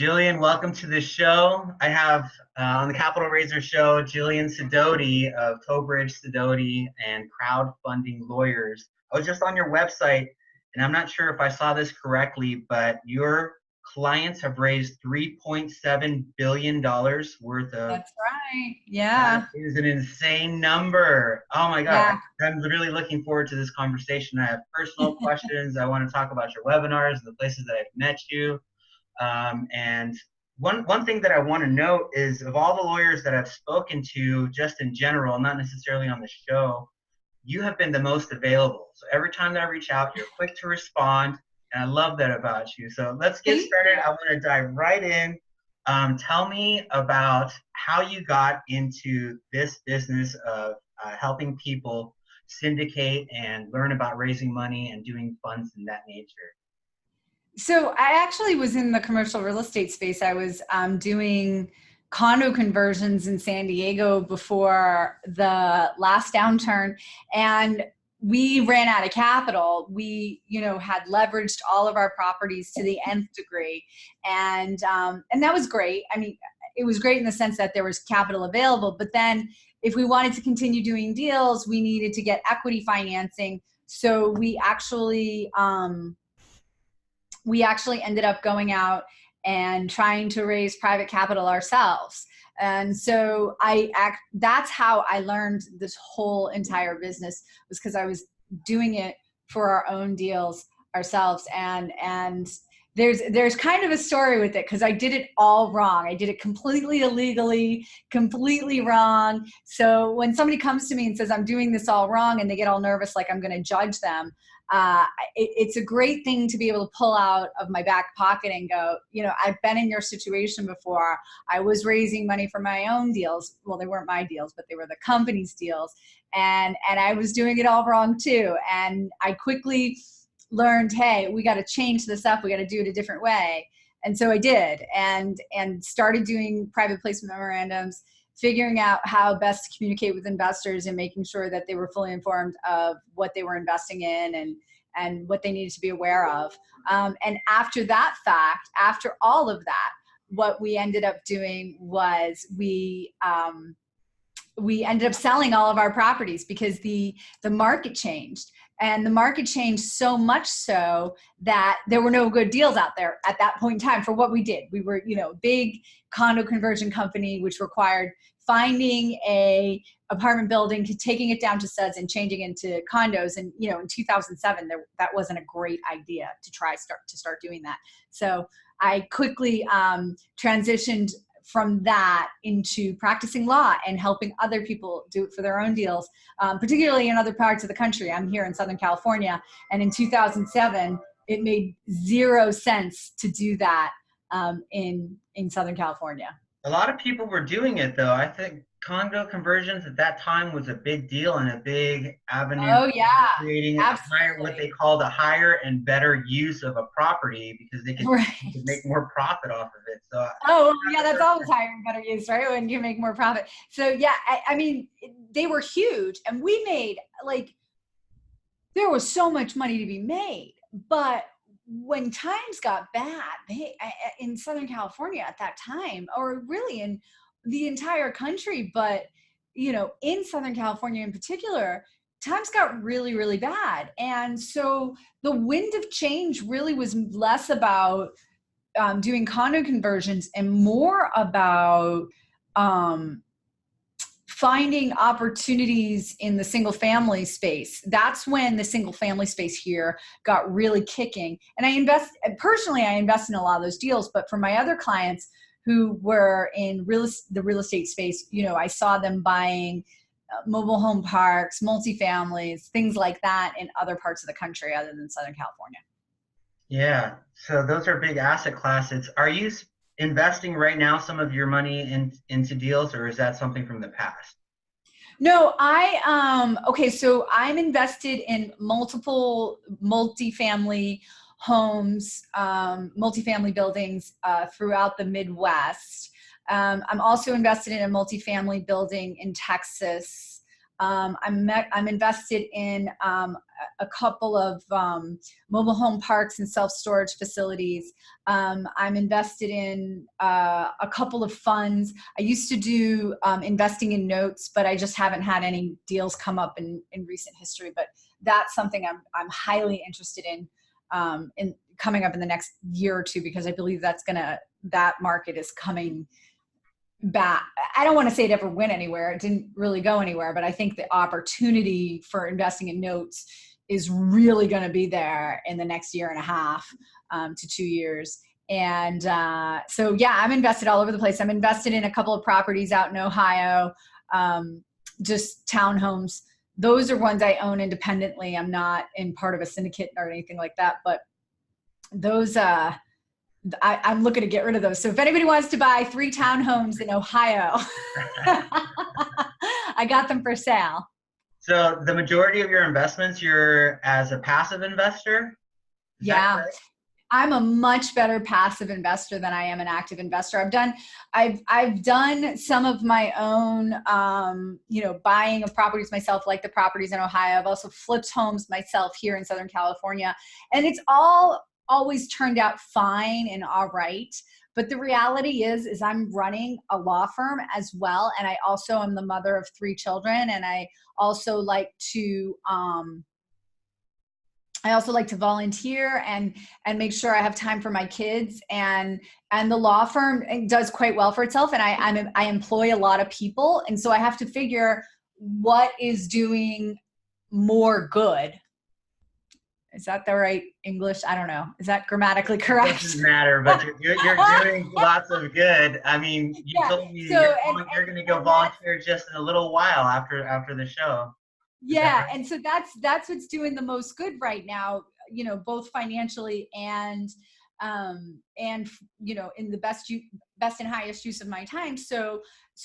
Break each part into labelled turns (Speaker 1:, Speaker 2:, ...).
Speaker 1: Jillian, welcome to the show. I have on the Capital Raiser show, Jillian Sidoti of Tobridge, Sidoti, and Crowdfunding Lawyers. I was just on your website, and I'm not sure if I saw this correctly, but your clients have raised $3.7 billion worth of.
Speaker 2: That's right. Yeah.
Speaker 1: That is an insane number. Oh my God.
Speaker 2: Yeah.
Speaker 1: I'm really looking forward to this conversation. I have personal questions. I want to talk about your webinars, the places that I've met you. And one thing that I want to note is of all the lawyers that I've spoken to, just in general, not necessarily on the show, you have been the most available. So every time that I reach out, you're quick to respond, and I love that about you. So let's get started. I want to dive right in. Tell me about how you got into this business of helping people syndicate and learn about raising money and doing funds in that nature.
Speaker 2: So I actually was in the commercial real estate space. I was doing condo conversions in San Diego before the last downturn, and we ran out of capital. We, had leveraged all of our properties to the nth degree, and that was great. I mean, it was great in the sense that there was capital available, but then if we wanted to continue doing deals, we needed to get equity financing. So we actually ended up going out and trying to raise private capital ourselves. And so that's how I learned this whole entire business, was because I was doing it for our own deals ourselves. And there's kind of a story with it, because I did it all wrong. I did it completely illegally, completely wrong. So when somebody comes to me and says I'm doing this all wrong, and they get all nervous like I'm going to judge them, it's a great thing to be able to pull out of my back pocket and go, I've been in your situation before. I was raising money for my own deals. Well, they weren't my deals, but they were the company's deals. And I was doing it all wrong too. And I quickly learned, hey, we got to change this up. We got to do it a different way. And so I did, and started doing private placement memorandums, figuring out how best to communicate with investors and making sure that they were fully informed of what they were investing in and what they needed to be aware of. And after all of that, what we ended up doing was we ended up selling all of our properties, because the market changed. And the market changed so much so that there were no good deals out there at that point in time for what we did. We were, big condo conversion company, which required finding a apartment building, taking it down to studs and changing into condos. And, in 2007, that wasn't a great idea to start doing that. So I quickly transitioned from that into practicing law and helping other people do it for their own deals, particularly in other parts of the country. I'm here in Southern California, and in 2007, it made zero sense to do that in Southern California.
Speaker 1: A lot of people were doing it, though. I think condo conversions at that time was a big deal and a big avenue.
Speaker 2: Oh yeah,
Speaker 1: creating what they called a higher and better use of a property, because they could make more profit off of it. So
Speaker 2: that's always higher and better use, right? When you make more profit. So yeah, I mean, they were huge, and we made, there was so much money to be made. But when times got bad, in Southern California at that time, or really in the entire country, but in Southern California in particular, times got really, really bad. And so the wind of change really was less about doing condo conversions and more about finding opportunities in the single family space. That's when the single family space here got really kicking. And I invest in a lot of those deals, but for my other clients who were in the real estate space, I saw them buying mobile home parks, multifamilies, things like that in other parts of the country other than Southern California.
Speaker 1: Yeah, so those are big asset classes. Are you investing right now some of your money into deals, or is that something from the past?
Speaker 2: No, so I'm invested in multiple multifamily homes, multifamily buildings throughout the Midwest. I'm also invested in a multifamily building in Texas. I'm invested in a couple of mobile home parks and self-storage facilities. I'm invested in a couple of funds. I used to do investing in notes, but I just haven't had any deals come up in recent history. But that's something I'm highly interested in coming up in the next year or two, because I believe that market is coming back. I don't want to say it ever went anywhere. It didn't really go anywhere, but I think the opportunity for investing in notes is really going to be there in the next year and a half to 2 years. And so, yeah, I'm invested all over the place. I'm invested in a couple of properties out in Ohio, just townhomes. Those are ones I own independently. I'm not in part of a syndicate or anything like that, but those, I'm looking to get rid of those. So if anybody wants to buy 3 townhomes in Ohio, I got them for sale.
Speaker 1: So the majority of your investments, you're as a passive investor?
Speaker 2: Yeah. I'm a much better passive investor than I am an active investor. I've done some of my own, buying of properties myself, like the properties in Ohio. I've also flipped homes myself here in Southern California, and it's always turned out fine and all right. But the reality is I'm running a law firm as well. And I also am the mother of 3 children. And I also like to volunteer and make sure I have time for my kids, and the law firm does quite well for itself. And I employ a lot of people. And so I have to figure what is doing more good. Is that the right English? I don't know. Is that grammatically correct?
Speaker 1: It doesn't matter, but you're doing lots of good. I mean, you told me you're going to go volunteer just in a little while after the show.
Speaker 2: Yeah, right? And so that's what's doing the most good right now, both financially and in the best and highest use of my time. So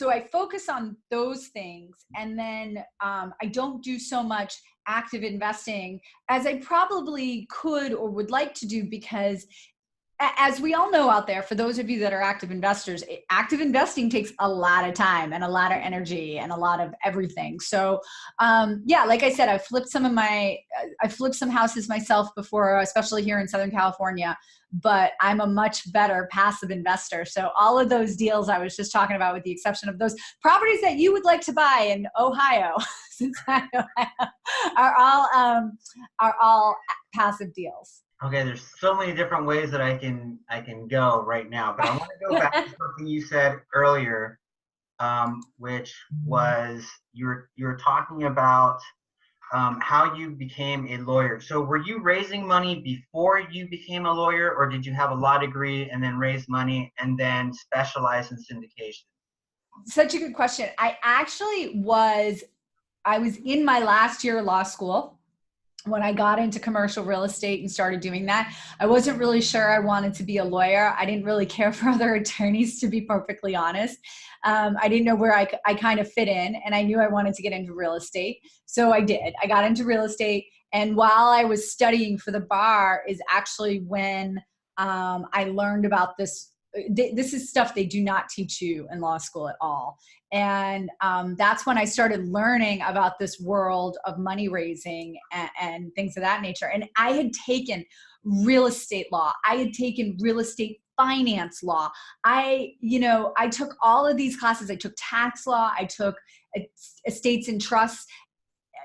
Speaker 2: I focus on those things, and then I don't do so much active investing as I probably could or would like to do, because as we all know out there, for those of you that are active investors, active investing takes a lot of time and a lot of energy and a lot of everything. So, like I said, I flipped some houses myself before, especially here in Southern California, but I'm a much better passive investor. So all of those deals I was just talking about, with the exception of those properties that you would like to buy in Ohio, are all passive deals.
Speaker 1: Okay, there's so many different ways that I can go right now, but I want to go back to something you said earlier, which was you were talking about how you became a lawyer. So were you raising money before you became a lawyer, or did you have a law degree and then raise money and then specialize in syndication?
Speaker 2: Such a good question. I was in my last year of law school when I got into commercial real estate and started doing that. I wasn't really sure I wanted to be a lawyer. I didn't really care for other attorneys, to be perfectly honest. I didn't know where I kind of fit in, and I knew I wanted to get into real estate. So I did. I got into real estate. And while I was studying for the bar is actually when I learned about this. This is stuff they do not teach you in law school at all. And that's when I started learning about this world of money raising and things of that nature. And I had taken real estate law. I had taken real estate finance law. I took all of these classes. I took tax law. I took estates and trusts.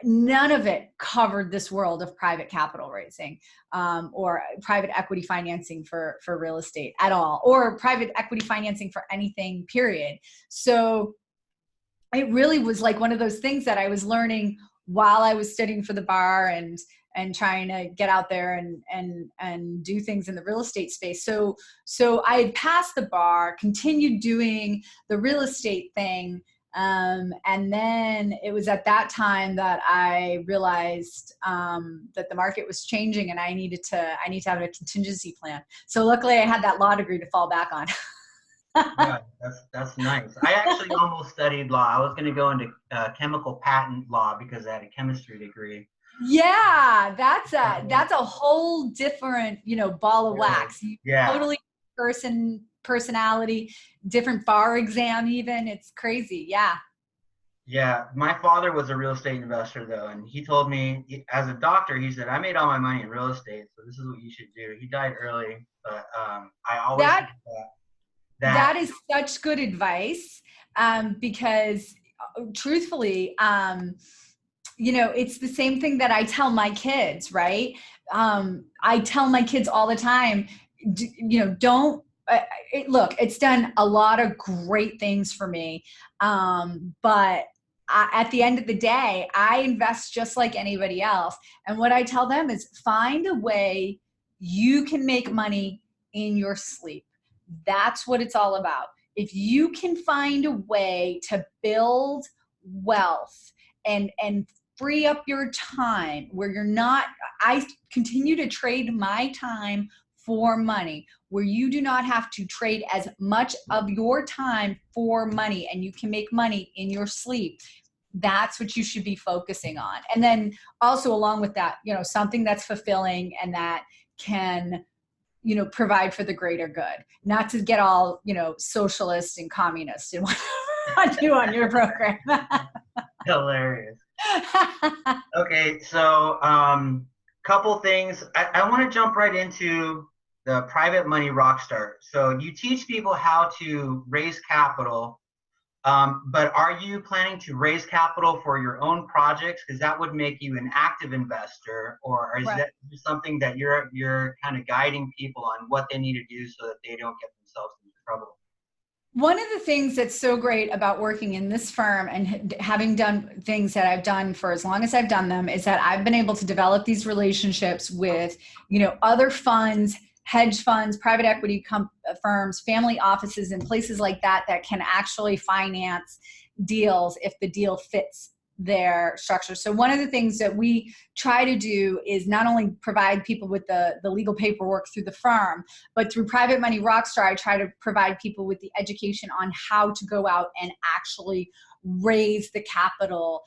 Speaker 2: None of it covered this world of private capital raising or private equity financing for real estate at all, or private equity financing for anything, period. So it really was like one of those things that I was learning while I was studying for the bar and trying to get out there and do things in the real estate space. So I had passed the bar, continued doing the real estate thing. And then it was at that time that I realized that the market was changing, and I need to have a contingency plan. So luckily I had that law degree to fall back on.
Speaker 1: Yeah, that's nice. I actually almost studied law. I was going to go into chemical patent law because I had a chemistry degree.
Speaker 2: Yeah, that's a whole different, ball of wax.
Speaker 1: Yeah.
Speaker 2: Totally personality, different bar exam even. It's crazy. Yeah.
Speaker 1: Yeah, my father was a real estate investor though, and he told me as a doctor, he said, I made all my money in real estate, so this is what you should do. He died early, but I always
Speaker 2: That
Speaker 1: think that
Speaker 2: that is such good advice, because truthfully, it's the same thing that I tell my kids, right? I tell my kids all the time, don't, look, it's done a lot of great things for me. But at the end of the day, I invest just like anybody else. And what I tell them is find a way you can make money in your sleep. That's what it's all about. If you can find a way to build wealth and free up your time where you're not, I continue to trade my time for money, where you do not have to trade as much of your time for money and you can make money in your sleep. That's what you should be focusing on. And then also along with that, something that's fulfilling and that can, provide for the greater good, not to get all, socialist and communist and what I do on your program.
Speaker 1: hilarious. Okay, so couple things. I want to jump right into the private money Rockstar. So you teach people how to raise capital, but are you planning to raise capital for your own projects? Because that would make you an active investor, or is
Speaker 2: Right.
Speaker 1: that something that you're kind of guiding people on what they need to do so that they don't get themselves into trouble?
Speaker 2: One of the things that's so great about working in this firm and having done things that I've done for as long as I've done them is that I've been able to develop these relationships with, other funds, hedge funds, private equity firms, family offices, and places like that that can actually finance deals if the deal fits their structure. So one of the things that we try to do is not only provide people with the legal paperwork through the firm, but through Private Money Rockstar, I try to provide people with the education on how to go out and actually raise the capital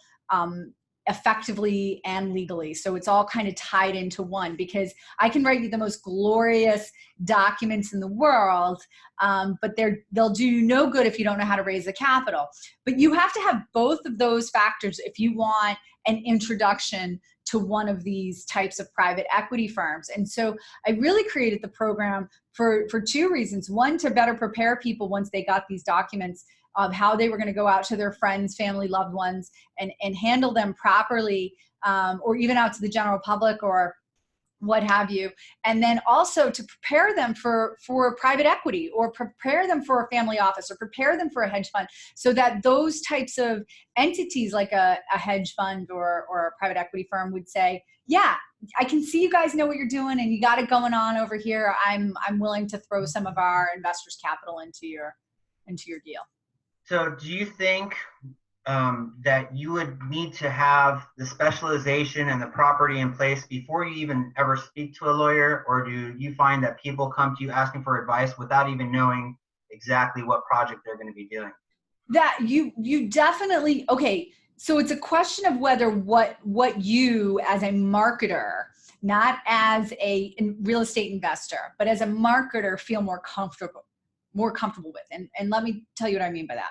Speaker 2: effectively and legally. So it's all kind of tied into one, because I can write you the most glorious documents in the world, but they'll do you no good if you don't know how to raise the capital. But you have to have both of those factors if you want an introduction to one of these types of private equity firms. And so I really created the program for two reasons. One, to better prepare people once they got these documents of how they were going to go out to their friends, family, loved ones, and handle them properly, or even out to the general public or what have you. And then also to prepare them for private equity, or prepare them for a family office, or prepare them for a hedge fund, so that those types of entities like a hedge fund or a private equity firm would say, yeah, I can see you guys know what you're doing and you got it going on over here. I'm willing to throw some of our investors' capital into your deal.
Speaker 1: So do you think that you would need to have the specialization and the property in place before you even ever speak to a lawyer, or do you find that people come to you asking for advice without even knowing exactly what project they're going to be doing?
Speaker 2: That you definitely, okay, so it's a question of whether what you as a marketer, not as a real estate investor, but as a marketer, feel more comfortable with. And let me tell you what I mean by that.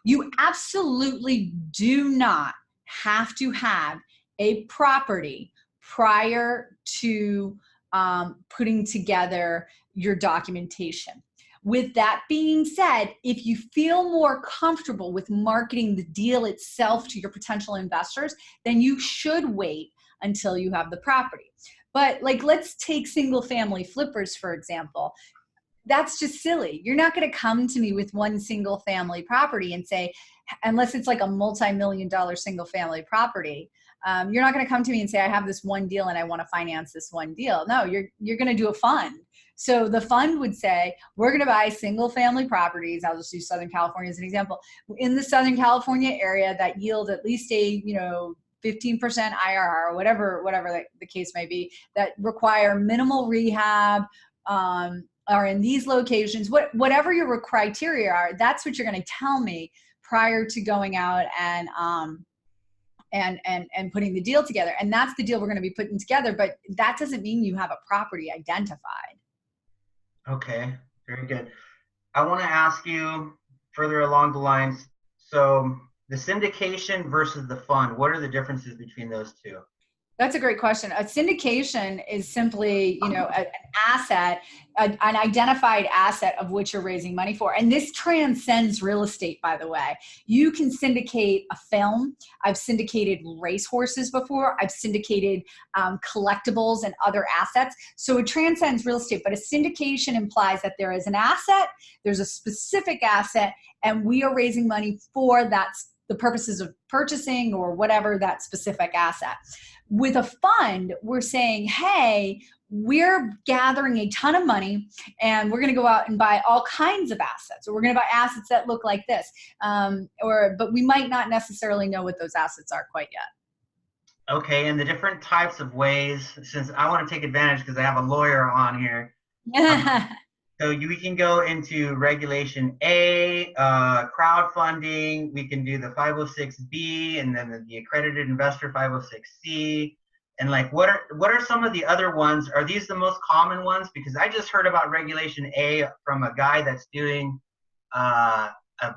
Speaker 2: You absolutely do not have to have a property prior to putting together your documentation. With that being said, if you feel more comfortable with marketing the deal itself to your potential investors, then you should wait until you have the property. But like, let's take single family flippers, for example. That's just silly. You're not going to come to me with one single family property and say, unless it's like a multi-million dollar single family property, you're not going to come to me and say, I have this one deal and I want to finance this one deal. No, you're going to do a fund. So the fund would say, we're going to buy single family properties. I'll just use Southern California as an example. In the Southern California area that yield at least a, 15% IRR, or whatever the case may be, that require minimal rehab, are in these locations, whatever your criteria are, that's what you're going to tell me prior to going out and putting the deal together. And that's the deal we're going to be putting together. But that doesn't mean you have a property identified.
Speaker 1: Okay, very good. I want to ask you further along the lines. So the syndication versus the fund, what are the differences between those two?
Speaker 2: That's a great question. A syndication is simply, an asset, an identified asset of which you're raising money for. And this transcends real estate, by the way. You can syndicate a film. I've syndicated racehorses before. I've syndicated collectibles and other assets. So it transcends real estate. But a syndication implies that there is an asset, there's a specific asset, and we are raising money for the purposes of purchasing or whatever that specific asset. With a fund, we're saying, hey, we're gathering a ton of money and we're going to go out and buy all kinds of assets, or we're going to buy assets that look like this. But we might not necessarily know what those assets are quite yet.
Speaker 1: Okay, and the different types of ways, since I want to take advantage because I have a lawyer on here. So we can go into Regulation A, crowdfunding. We can do the 506B, and then the accredited investor 506C. And like, what are some of the other ones? Are these the most common ones? Because I just heard about Regulation A from a guy that's doing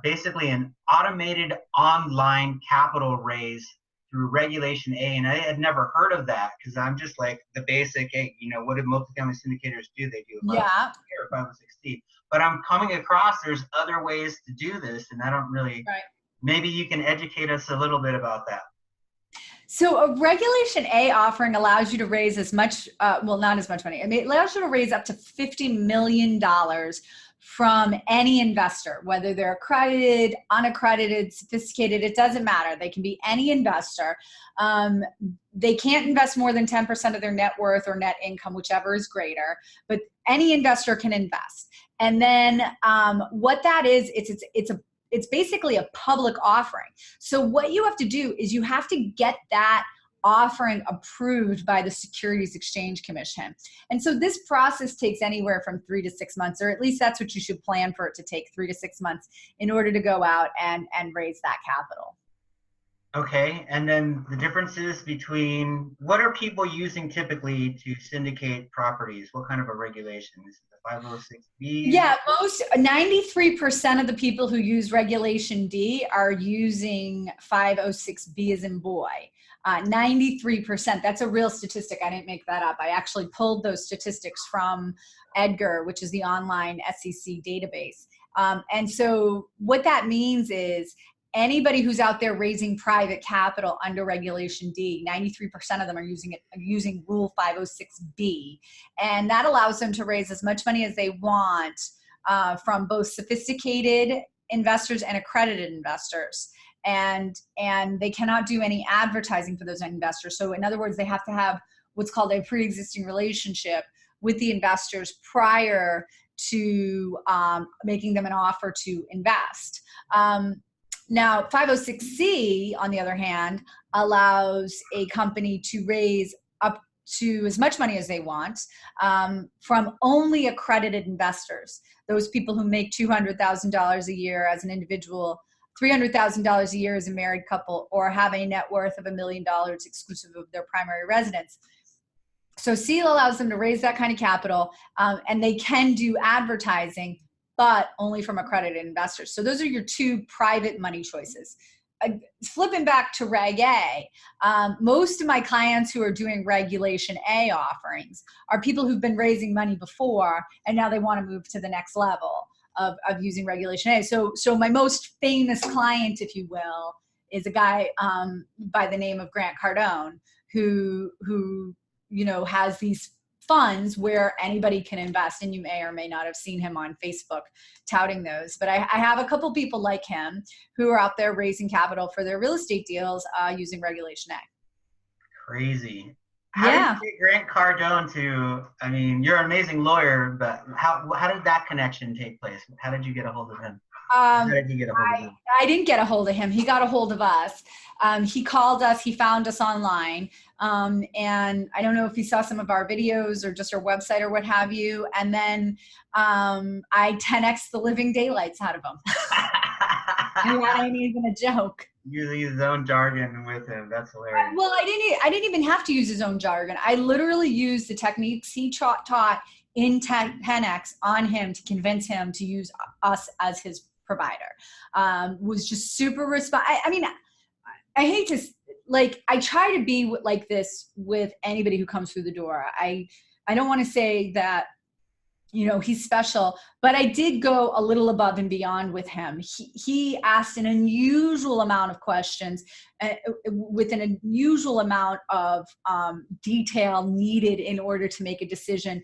Speaker 1: basically an automated online capital raise through Regulation A, and I had never heard of that because I'm just like the basic, hey, what do multifamily syndicators do? They do a 506C. But I'm coming across there's other ways to do this, and I don't really. Right. Maybe you can educate us a little bit about that.
Speaker 2: So a Regulation A offering allows you to raise as much, not as much money. I mean, it allows you to raise up to $50 million from any investor, whether they're accredited, unaccredited, sophisticated, it doesn't matter. They can be any investor. They can't invest more than 10% of their net worth or net income, whichever is greater, but any investor can invest. And then what that is, it's basically a public offering. So what you have to do is you have to get that offering approved by the Securities Exchange Commission. And so this process takes anywhere from 3 to 6 months, or at least that's what you should plan for it to take, 3 to 6 months in order to go out and raise that capital.
Speaker 1: Okay, and then the differences between, what are people using typically to syndicate properties? What kind of a regulation? Is it the 506B?
Speaker 2: Yeah, 93% of the people who use Regulation D are using 506B as in boy. 93%. That's a real statistic. I didn't make that up. I actually pulled those statistics from Edgar, which is the online SEC database. And so what that means is anybody who's out there raising private capital under Regulation D, 93% of them are using Rule 506B. And that allows them to raise as much money as they want from both sophisticated investors and accredited investors. And they cannot do any advertising for those investors. So in other words, they have to have what's called a pre-existing relationship with the investors prior to making them an offer to invest. Now, 506C, on the other hand, allows a company to raise up to as much money as they want from only accredited investors, those people who make $200,000 a year as an individual, $300,000 a year as a married couple, or have a net worth of $1 million exclusive of their primary residence. So C allows them to raise that kind of capital, and they can do advertising, but only from accredited investors. So those are your two private money choices. Flipping back to Reg A, most of my clients who are doing Regulation A offerings are people who've been raising money before, and now they want to move to the next level of using Regulation A. So my most famous client, if you will, is a guy by the name of Grant Cardone, who has these funds where anybody can invest, and you may or may not have seen him on Facebook touting those. But I have a couple people like him who are out there raising capital for their real estate deals using Regulation A.
Speaker 1: Crazy. How did you get Grant Cardone to, I mean, you're an amazing lawyer, but how did that connection take place? How did you get a hold of him? How did you get a hold of him?
Speaker 2: I didn't get a hold of him. He got a hold of us. He called us. He found us online. And I don't know if he saw some of our videos or just our website or what have you. And then I 10X the living daylights out of him. That ain't even a joke.
Speaker 1: Using his own jargon with him. That's hilarious.
Speaker 2: Well, I didn't even have to use his own jargon. I literally used the techniques he taught in 10X on him to convince him to use us as his provider. Was just super I mean, I hate to, like, I try to be like this with anybody who comes through the door. I don't want to say that, you know, he's special, but I did go a little above and beyond with him. He asked an unusual amount of questions with an unusual amount of detail needed in order to make a decision,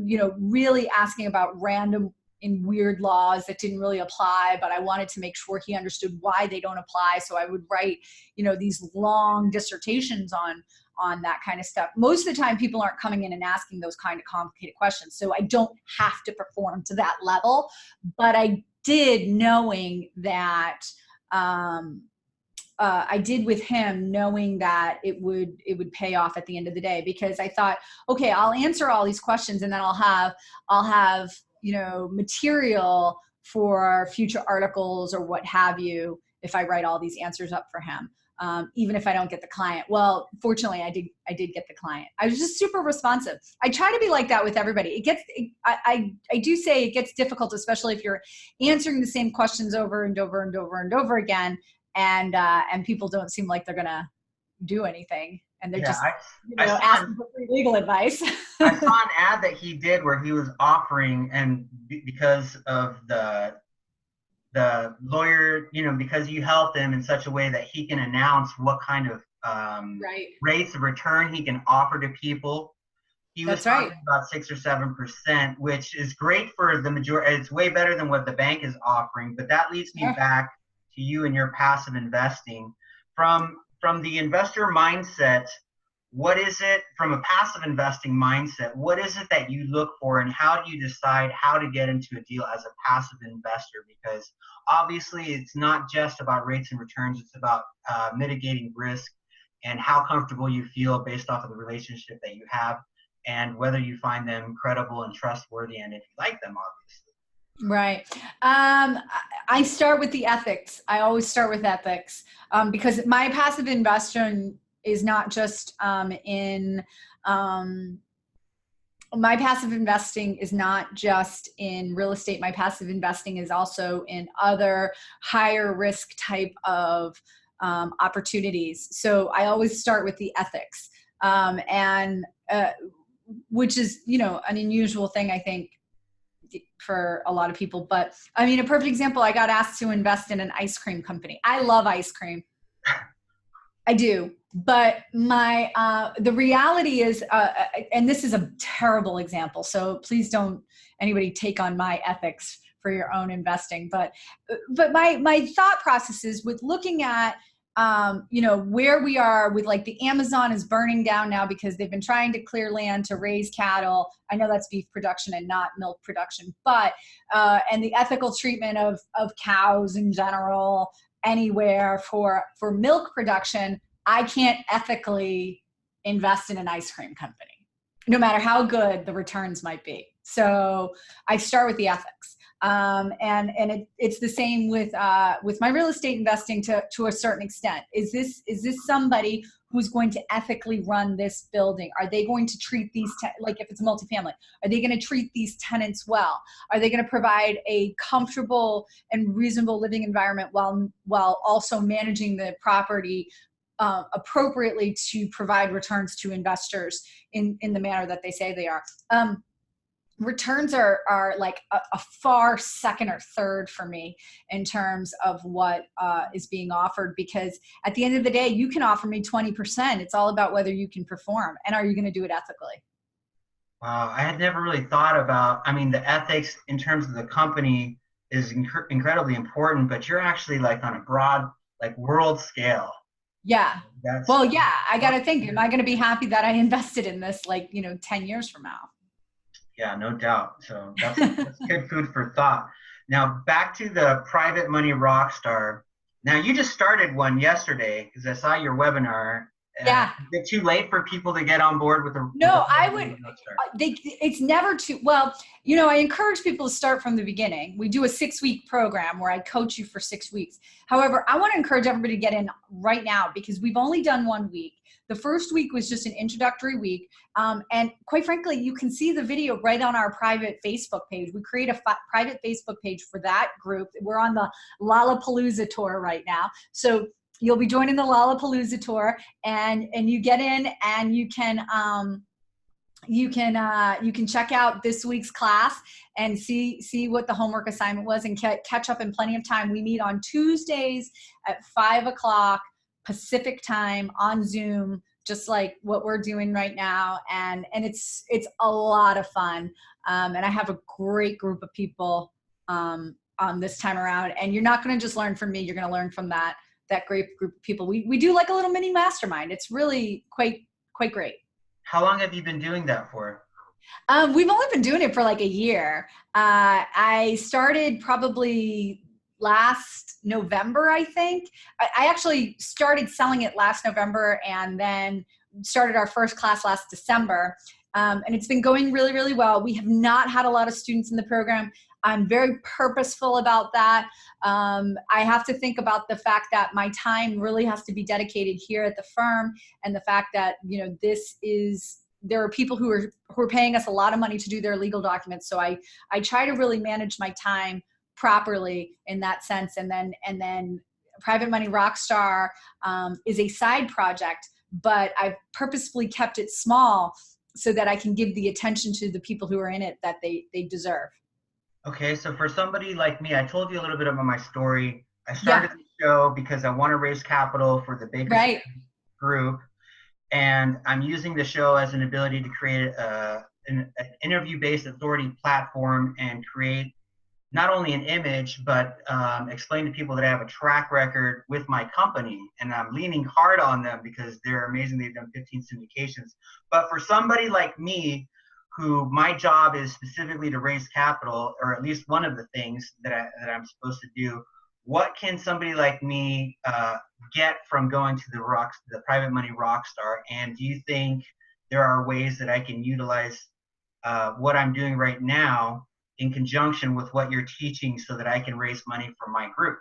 Speaker 2: you know, really asking about random in weird laws that didn't really apply, but I wanted to make sure he understood why they don't apply. So I would write, you know, these long dissertations on that kind of stuff. Most of the time people aren't coming in and asking those kind of complicated questions. So I don't have to perform to that level, but I did, knowing that, I did with him, knowing that it would pay off at the end of the day, because I thought, okay, I'll answer all these questions and then I'll have, you know, material for future articles or what have you, if I write all these answers up for him. Even if I don't get the client. Well, fortunately, I did get the client. I was just super responsive. I try to be like that with everybody. I do say it gets difficult, especially if you're answering the same questions over and over and over and over again, and people don't seem like they're gonna do anything, and they're just asking for free legal advice.
Speaker 1: I saw an ad that he did where he was offering, and because of the lawyer, you know, because you helped him in such a way that he can announce what kind of rates of return he can offer to people. He was talking about 6 or 7%, which is great for the majority. It's way better than what the bank is offering. But that leads me back to you and your passive investing. From the investor mindset, what is it, from a passive investing mindset, what is it that you look for, and how do you decide how to get into a deal as a passive investor? Because obviously it's not just about rates and returns, it's about mitigating risk and how comfortable you feel based off of the relationship that you have, and whether you find them credible and trustworthy, and if you like them, obviously.
Speaker 2: Right. I start with the ethics. I always start with ethics, because my passive investing is not just my passive investing is not just in real estate. My passive investing is also in other higher risk type of opportunities. So I always start with the ethics, which is, you know, an unusual thing, I think, for a lot of people. But I mean, a perfect example, I got asked to invest in an ice cream company. I love ice cream. I do. But the reality is, and this is a terrible example, so please don't anybody take on my ethics for your own investing. But my thought process is with looking at, you know, where we are with, like, the Amazon is burning down now because they've been trying to clear land to raise cattle. I know that's beef production and not milk production, but, and the ethical treatment of cows in general, anywhere for milk production. I can't ethically invest in an ice cream company, no matter how good the returns might be. So I start with the ethics. It's the same with my real estate investing to a certain extent. Is this somebody who's going to ethically run this building? Are they going to treat these, like if it's multifamily, are they going to treat these tenants well? Are they going to provide a comfortable and reasonable living environment while also managing the property appropriately to provide returns to investors in the manner that they say they are? Returns are like a far second or third for me in terms of what is being offered, because at the end of the day, you can offer me 20%. It's all about whether you can perform, and are you going to do it ethically?
Speaker 1: Wow, I had never really thought about, I mean, the ethics in terms of the company is incredibly important, but you're actually like on a broad, like, world scale.
Speaker 2: Yeah. I got to think, am I going to be happy that I invested in this, like, 10 years from now?
Speaker 1: Yeah, no doubt. So that's good food for thought. Now, back to the private money Rockstar. Now, you just started one yesterday because I saw your webinar,
Speaker 2: Yeah.
Speaker 1: Is it too late for people to get on board with the
Speaker 2: No, I would.
Speaker 1: Rockstar?
Speaker 2: It's never too well. I encourage people to start from the beginning. We do a 6-week program where I coach you for 6 weeks. However, I want to encourage everybody to get in right now because we've only done 1 week. The first week was just an introductory week, and quite frankly, you can see the video right on our private Facebook page. We create a private Facebook page for that group. We're on the Lollapalooza tour right now, so you'll be joining the Lollapalooza tour, and you get in and you can check out this week's class and see what the homework assignment was and catch up in plenty of time. We meet on Tuesdays at 5 o'clock Pacific time on Zoom, just like what we're doing right now, and it's a lot of fun, and I have a great group of people this time around. And you're not going to just learn from me; you're going to learn from that great group of people. We do like a little mini mastermind. It's really quite great.
Speaker 1: How long have you been doing that for?
Speaker 2: We've only been doing it for like a year. I started probably last November, I think. I actually started selling it last November and then started our first class last December. And it's been going really, really well. We have not had a lot of students in the program. I'm very purposeful about that. I have to think about the fact that my time really has to be dedicated here at the firm, and the fact that, there are people who are paying us a lot of money to do their legal documents. So I try to really manage my time properly in that sense. And then Private Money Rockstar is a side project, but I've purposefully kept it small so that I can give the attention to the people who are in it that they deserve.
Speaker 1: Okay, so for somebody like me, I told you a little bit about my story. I started the show because I want to raise capital for the Baker group, and I'm using the show as an ability to create an interview-based authority platform and create not only an image, but explain to people that I have a track record with my company, and I'm leaning hard on them because they're amazing. They've done 15 syndications. But for somebody like me, who my job is specifically to raise capital, or at least one of the things that I'm supposed to do, what can somebody like me get from going to the Private Money Rockstar? And do you think there are ways that I can utilize what I'm doing right now in conjunction with what you're teaching so that I can raise money for my group?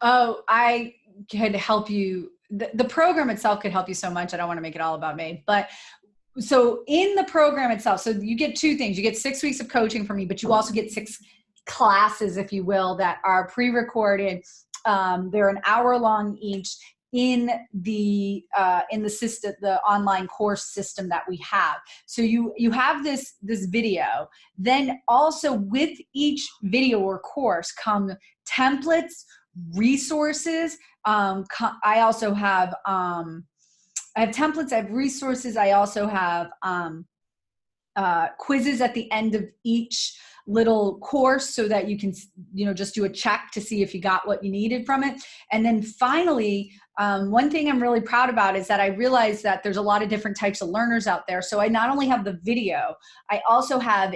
Speaker 2: Oh, I could help you. The program itself could help you so much. I don't want to make it all about me, but so in the program itself, so you get 2 things. You get 6 weeks of coaching from me, but you also get 6 classes, if you will, that are pre-recorded. They're an hour long each in the system, the online course system that we have. So you have this video. Then also with each video or course come templates, resources. I also have I have templates, I have resources. I also have quizzes at the end of each little course so that you can, just do a check to see if you got what you needed from it. And then finally, one thing I'm really proud about is that I realized that there's a lot of different types of learners out there. So I not only have the video, I also have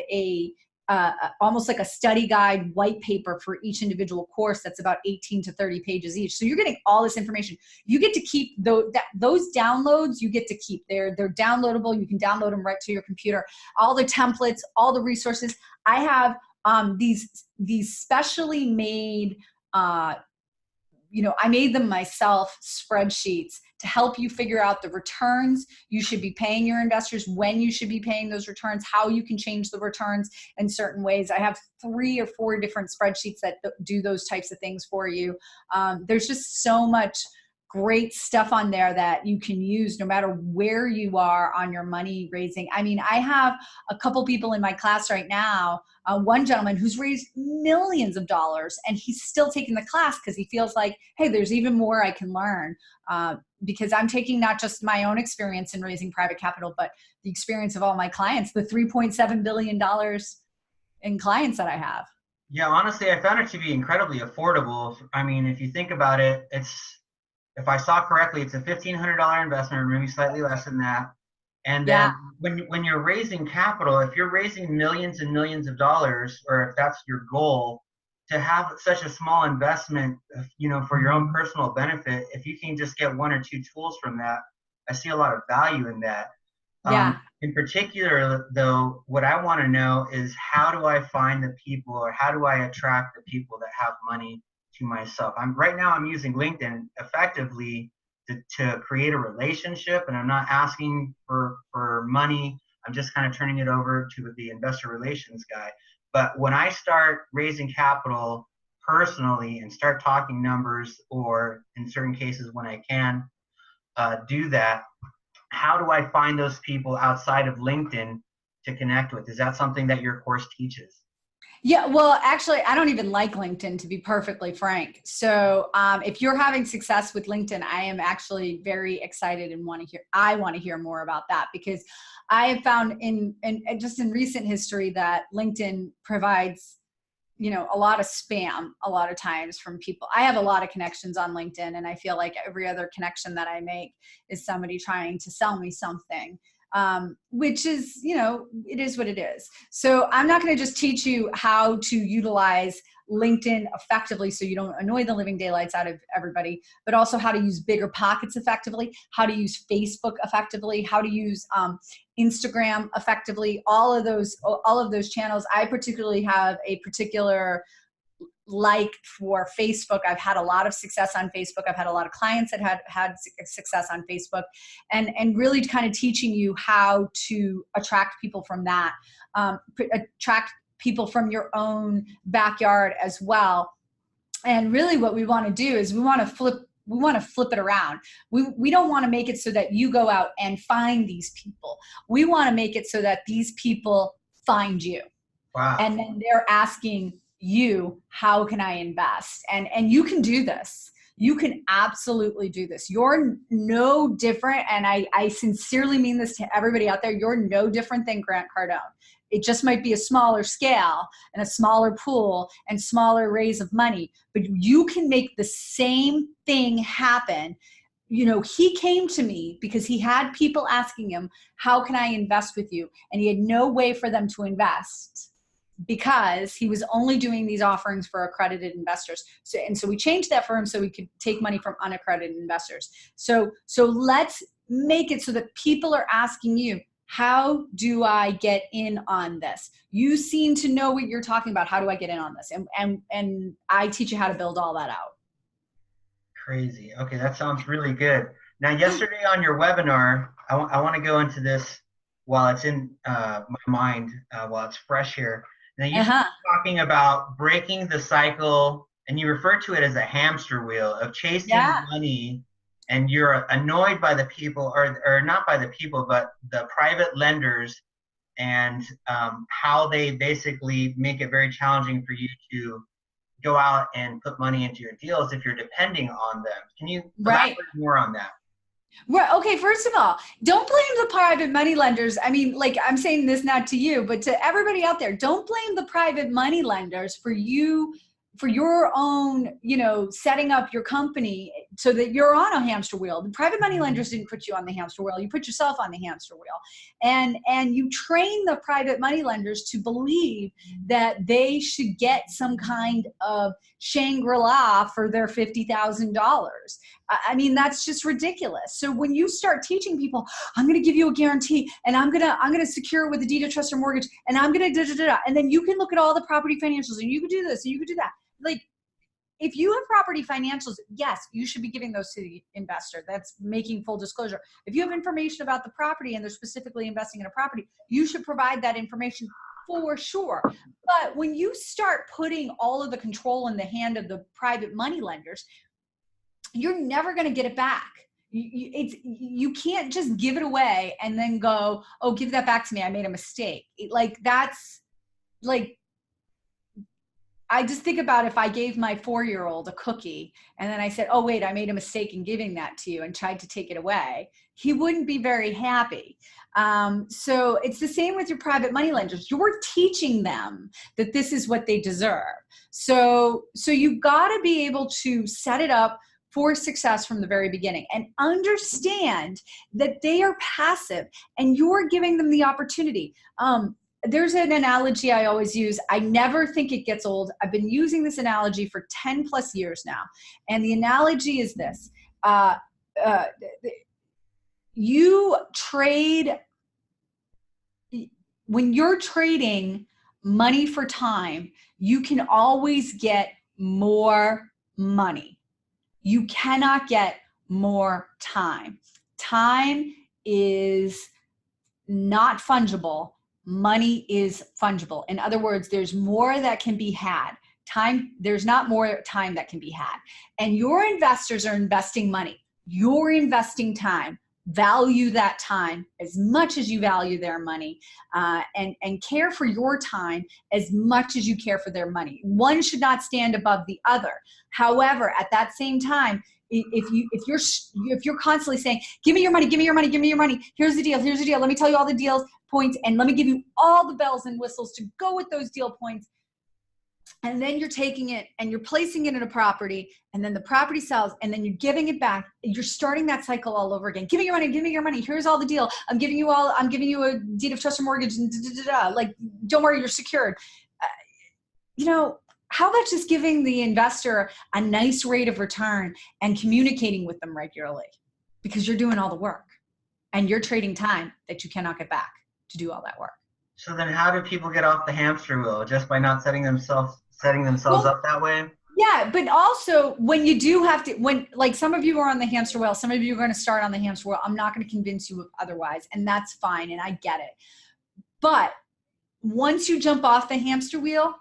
Speaker 2: almost like a study guide white paper for each individual course that's about 18 to 30 pages each. So you're getting all this information. You get to keep those downloads. You get to keep. They're downloadable. You can download them right to your computer. All the templates, all the resources. I have these specially made I made them myself, spreadsheets to help you figure out the returns you should be paying your investors, when you should be paying those returns, how you can change the returns in certain ways. I have 3 or 4 different spreadsheets that do those types of things for you. There's just so much great stuff on there that you can use no matter where you are on your money raising. I mean, I have a couple people in my class right now, one gentleman who's raised millions of dollars, and he's still taking the class because he feels like, hey, there's even more I can learn, because I'm taking not just my own experience in raising private capital, but the experience of all my clients, the $3.7 billion in clients that I have.
Speaker 1: Yeah, honestly, I found it to be incredibly affordable. I mean, if you think about it, if I saw correctly, it's a $1,500 investment, or maybe slightly less than that. And then when you're raising capital, if you're raising millions and millions of dollars, or if that's your goal, to have such a small investment, for your own personal benefit, if you can just get 1 or 2 tools from that, I see a lot of value in that.
Speaker 2: Yeah.
Speaker 1: In particular, though, what I want to know is how do I find the people, or how do I attract the people that have money to myself? Right now I'm using LinkedIn effectively to create a relationship, and I'm not asking for money. I'm just kind of turning it over to the investor relations guy. But when I start raising capital personally and start talking numbers, or in certain cases when I can do that, how do I find those people outside of LinkedIn to connect with? Is that something that your course teaches?
Speaker 2: Yeah, well, actually, I don't even like LinkedIn, to be perfectly frank. So if you're having success with LinkedIn, I am actually very excited and I want to hear more about that, because I have found in just in recent history that LinkedIn provides, a lot of spam a lot of times from people. I have a lot of connections on LinkedIn, and I feel like every other connection that I make is somebody trying to sell me something, which is, it is what it is. So I'm not going to just teach you how to utilize LinkedIn effectively so you don't annoy the living daylights out of everybody, but also how to use Bigger Pockets effectively, how to use Facebook effectively, how to use Instagram effectively, all of those channels. I particularly have a particular like for Facebook. I've had a lot of success on Facebook. I've had a lot of clients that had success on Facebook, and really kind of teaching you how to attract people from that, attract people from your own backyard as well. And really what we want to do is we want to flip it around. We don't want to make it so that you go out and find these people. We want to make it so that these people find you.
Speaker 1: Wow.
Speaker 2: And then they're asking you, how can I invest? And you can do this. You can absolutely do this. You're no different. And I sincerely mean this to everybody out there. You're no different than Grant Cardone. It just might be a smaller scale and a smaller pool and smaller raise of money, but you can make the same thing happen. He came to me because he had people asking him, how can I invest with you? And he had no way for them to invest, because he was only doing these offerings for accredited investors. So we changed that for him so we could take money from unaccredited investors. So let's make it so that people are asking you, how do I get in on this? You seem to know what you're talking about. How do I get in on this? And I teach you how to build all that out.
Speaker 1: Crazy. Okay, that sounds really good. Now, yesterday on your webinar, I want to go into this while it's in my mind, while it's fresh here. Now, you started talking about breaking the cycle, and you refer to it as a hamster wheel of chasing money, and you're annoyed by the people, or not by the people, but the private lenders, and how they basically make it very challenging for you to go out and put money into your deals if you're depending on them. Can you elaborate more on that?
Speaker 2: Well, okay, first of all, don't blame the private money lenders. I mean, like, I'm saying this not to you, but to everybody out there, don't blame the private money lenders for your own, setting up your company so that you're on a hamster wheel. The private money lenders didn't put you on the hamster wheel. You put yourself on the hamster wheel. And you train the private money lenders to believe that they should get some kind of Shangri-La for their $50,000. I mean, that's just ridiculous. So when you start teaching people, I'm going to give you a guarantee, and I'm going to secure it with a deed of trust or mortgage, and I'm going to and then you can look at all the property financials, and you can do this, and you can do that. Like, if you have property financials, yes, you should be giving those to the investor. That's making full disclosure. If you have information about the property and they're specifically investing in a property, you should provide that information for sure. But when you start putting all of the control in the hand of the private money lenders, you're never going to get it back. You can't just give it away and then go, oh, give that back to me, I made a mistake. That's like, I just think about if I gave my 4-year-old a cookie and then I said, oh, wait, I made a mistake in giving that to you, and tried to take it away, he wouldn't be very happy. So it's the same with your private money lenders. You're teaching them that this is what they deserve. So you've got to be able to set it up for success from the very beginning, and understand that they are passive and you're giving them the opportunity. There's an analogy I always use. I never think it gets old. I've been using this analogy for 10 plus years now. And the analogy is this. you trade, when you're trading money for time, you can always get more money. You cannot get more time. Time is not fungible. Money is fungible. In other words, there's more that can be had. Time, there's not more time that can be had. And your investors are investing money. You're investing time. Value that time as much as you value their money, and care for your time as much as you care for their money. One should not stand above the other. However, at that same time, if you're constantly saying, give me your money, give me your money, give me your money, here's the deal, let me tell you all the deals, points, and let me give you all the bells and whistles to go with those deal points, and then you're taking it and you're placing it in a property, and then the property sells, and then you're giving it back, you're starting that cycle all over again. Give me your money, here's all the deal, I'm giving you a deed of trust or mortgage, and like, don't worry, you're secured. How about just giving the investor a nice rate of return and communicating with them regularly, because you're doing all the work and you're trading time that you cannot get back to do all that work.
Speaker 1: So then how do people get off the hamster wheel? Just by not setting themselves up that way?
Speaker 2: Yeah, but also when you do have to, like some of you are on the hamster wheel, some of you are going to start on the hamster wheel. I'm not going to convince you otherwise, and that's fine, and I get it. But once you jump off the hamster wheel,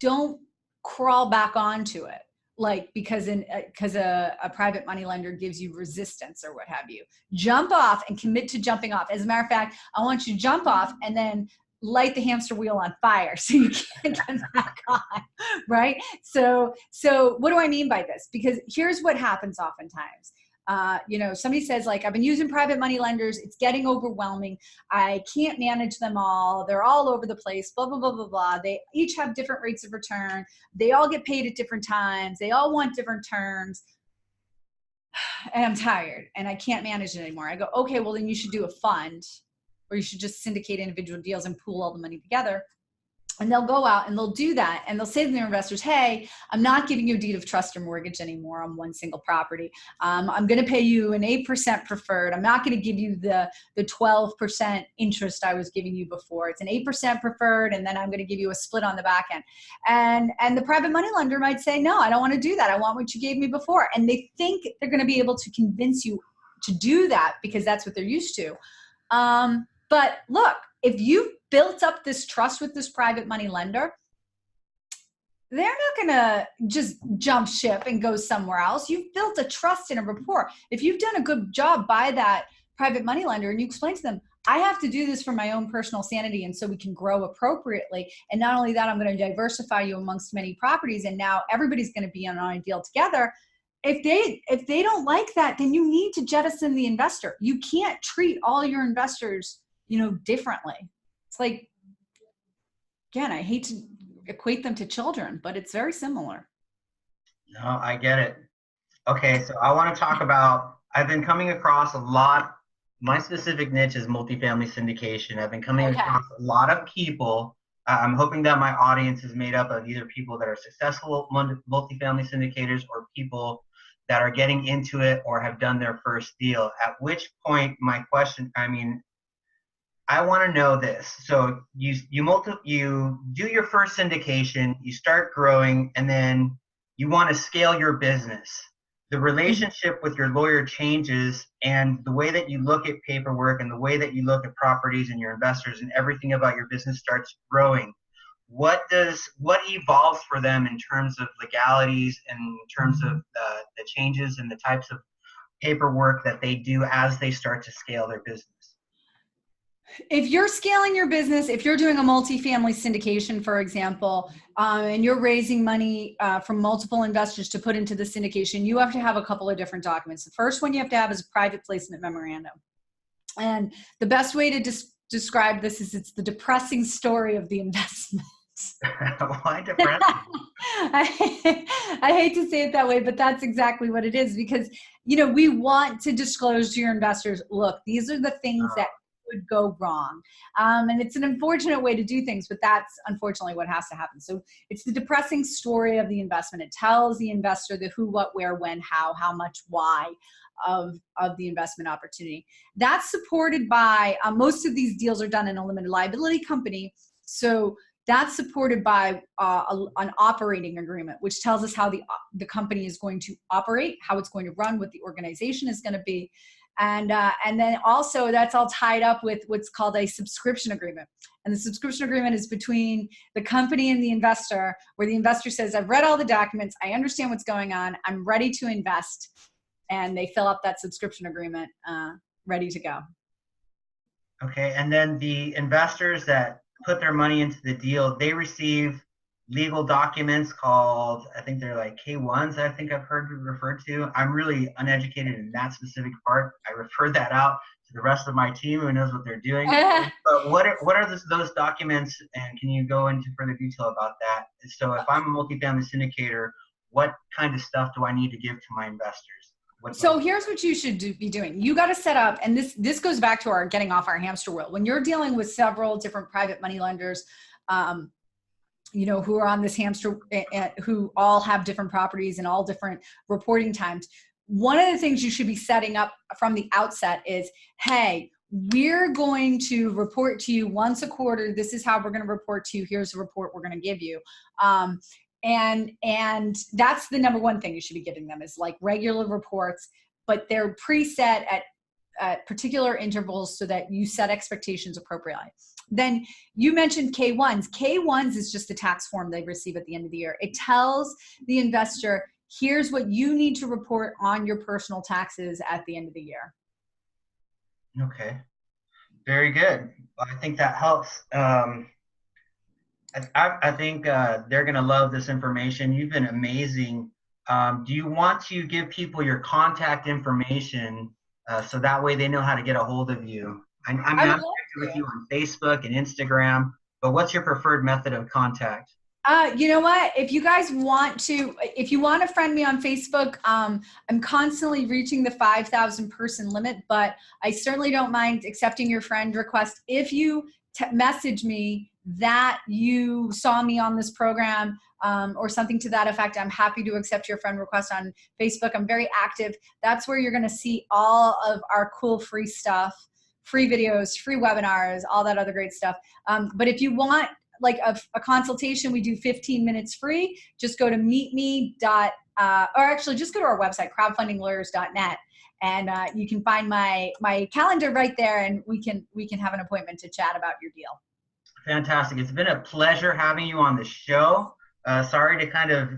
Speaker 2: don't crawl back onto it, like because a private money lender gives you resistance or what have you. Jump off and commit to jumping off. As a matter of fact, I want you to jump off and then light the hamster wheel on fire so you can't get back on, right? So what do I mean by this? Because here's what happens oftentimes. Somebody says, like, I've been using private money lenders. It's getting overwhelming. I can't manage them all. They're all over the place, blah, blah, blah, blah, blah. They each have different rates of return. They all get paid at different times. They all want different terms. And I'm tired and I can't manage it anymore. I go, okay, well then you should do a fund, or you should just syndicate individual deals and pool all the money together. And they'll go out and they'll do that. And they'll say to their investors, hey, I'm not giving you a deed of trust or mortgage anymore on one single property. I'm going to pay you an 8% preferred. I'm not going to give you the 12% interest I was giving you before. It's an 8% preferred. And then I'm going to give you a split on the back end. And the private money lender might say, no, I don't want to do that. I want what you gave me before. And they think they're going to be able to convince you to do that because that's what they're used to. But look, if you've built up this trust with this private money lender, they're not going to just jump ship and go somewhere else. You've built a trust and a rapport. If you've done a good job by that private money lender and you explain to them, I have to do this for my own personal sanity and so we can grow appropriately. And not only that, I'm going to diversify you amongst many properties, and now everybody's going to be on a deal together. If they don't like that, then you need to jettison the investor. You can't treat all your investors differently. It's like, again, I hate to equate them to children, but it's very similar.
Speaker 1: No, I get it. Okay, so I want to talk about, I've been coming across a lot, my specific niche is multifamily syndication. I've been coming across a lot of people. I'm hoping that my audience is made up of either people that are successful multifamily syndicators or people that are getting into it or have done their first deal. At which point, my question, I want to know this. So you do your first syndication, you start growing, and then you want to scale your business. The relationship with your lawyer changes, and the way that you look at paperwork and the way that you look at properties and your investors and everything about your business starts growing. What evolves for them in terms of legalities and in terms of the changes and the types of paperwork that they do as they start to scale their business?
Speaker 2: If you're scaling your business, if you're doing a multifamily syndication, for example, and you're raising money from multiple investors to put into the syndication, you have to have a couple of different documents. The first one you have to have is a private placement memorandum. And the best way to describe this is it's the depressing story of the investment.
Speaker 1: Why depressing?
Speaker 2: I hate to say it that way, but that's exactly what it is, because we want to disclose to your investors, look, these are the things that could go wrong. And it's an unfortunate way to do things, but that's unfortunately what has to happen. So it's the depressing story of the investment. It tells the investor the who, what, where, when, how much, why of the investment opportunity. That's supported by, most of these deals are done in a limited liability company. So that's supported by an operating agreement, which tells us how the company is going to operate, how it's going to run, what the organization is going to be. And then also that's all tied up with what's called a subscription agreement. And the subscription agreement is between the company and the investor, where the investor says, I've read all the documents, I understand what's going on, I'm ready to invest. And they fill up that subscription agreement, ready to go.
Speaker 1: Okay, and then the investors that put their money into the deal, they receive legal documents called, I think they're like K1s, I think I've heard referred to. I'm really uneducated in that specific part. I refer that out to the rest of my team who knows what they're doing. But what are those documents, and can you go into further detail about that? So if I'm a multifamily syndicator, what kind of stuff do I need to give to my investors?
Speaker 2: So here's what you should be doing. You got to set up, and this goes back to our getting off our hamster wheel. When you're dealing with several different private money lenders, who are on this hamster, who all have different properties and all different reporting times, one of the things you should be setting up from the outset is, hey, we're going to report to you once a quarter. This is how we're going to report to you. Here's the report we're going to give you. And that's the number one thing you should be giving them, is like regular reports, but they're preset at particular intervals so that you set expectations appropriately. Then you mentioned K1s. K1s is just a tax form they receive at the end of the year. It tells the investor, here's what you need to report on your personal taxes at the end of the year.
Speaker 1: Okay, very good. I think that helps. I think they're going to love this information. You've been amazing. Do you want to give people your contact information so that way they know how to get a hold of you? I'm connected with you on Facebook and Instagram, but what's your preferred method of contact?
Speaker 2: You know what? If you guys want to, if you want to friend me on Facebook, I'm constantly reaching the 5,000 person limit, but I certainly don't mind accepting your friend request. If you message me that you saw me on this program or something to that effect, I'm happy to accept your friend request on Facebook. I'm very active. That's where you're going to see all of our cool free stuff, free videos, free webinars, all that other great stuff. But if you want like a consultation, we do 15 minutes free. Just go to meetme. Or actually just go to our website, crowdfundinglawyers.net. And you can find my calendar right there, and we can have an appointment to chat about your deal. Fantastic.
Speaker 1: It's been a pleasure having you on the show. Sorry to kind of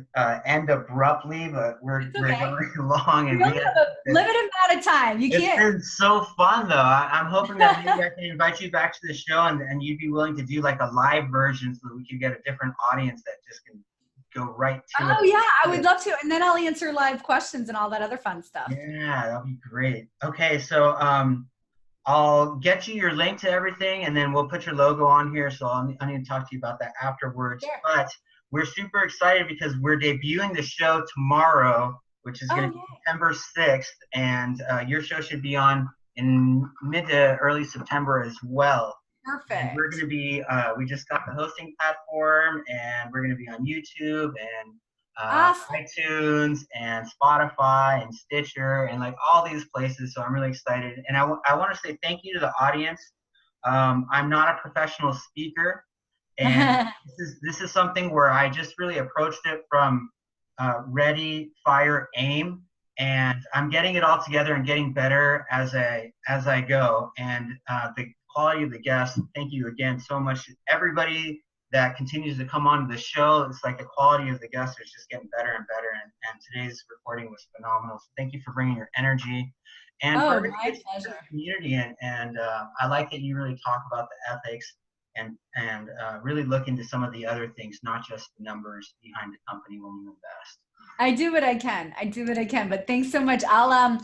Speaker 1: end abruptly, but we're going along. And
Speaker 2: we have a limited amount of time. It's
Speaker 1: been so fun, though. I'm hoping that maybe I can invite you back to the show, and you'd be willing to do like a live version so that we can get a different audience that just can go right to it.
Speaker 2: Oh, yeah, I would love to. And then I'll answer live questions and all that other fun stuff.
Speaker 1: Yeah, that'll be great. Okay, so I'll get you your link to everything, and then we'll put your logo on here. So I need to talk to you about that afterwards. Sure. But we're super excited because we're debuting the show tomorrow, which is going to be September 6th. And your show should be on in mid to early September as well.
Speaker 2: Perfect.
Speaker 1: And we're going to be, we just got the hosting platform, and we're going to be on YouTube and awesome. iTunes and Spotify and Stitcher and like all these places. So I'm really excited. And I want to say thank you to the audience. I'm not a professional speaker, and this is something where I just really approached it from ready, fire, aim. And I'm getting it all together and getting better as I go. And the quality of the guests, thank you again so much. Everybody that continues to come on to the show, it's like the quality of the guests is just getting better and better. And today's recording was phenomenal. So thank you for bringing your energy and for
Speaker 2: my pleasure.
Speaker 1: The community. And I like that you really talk about the ethics and really look into some of the other things, not just the numbers behind the company when you invest.
Speaker 2: I do what I can. But thanks so much. I'll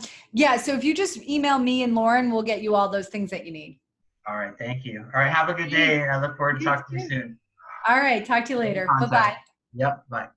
Speaker 2: so if you just email me and Lauren, we'll get you all those things that you need.
Speaker 1: All right, thank you. All right, have a good day, and I look forward to talking to you soon.
Speaker 2: All right, talk to you later. Bye-bye.
Speaker 1: Yep, bye.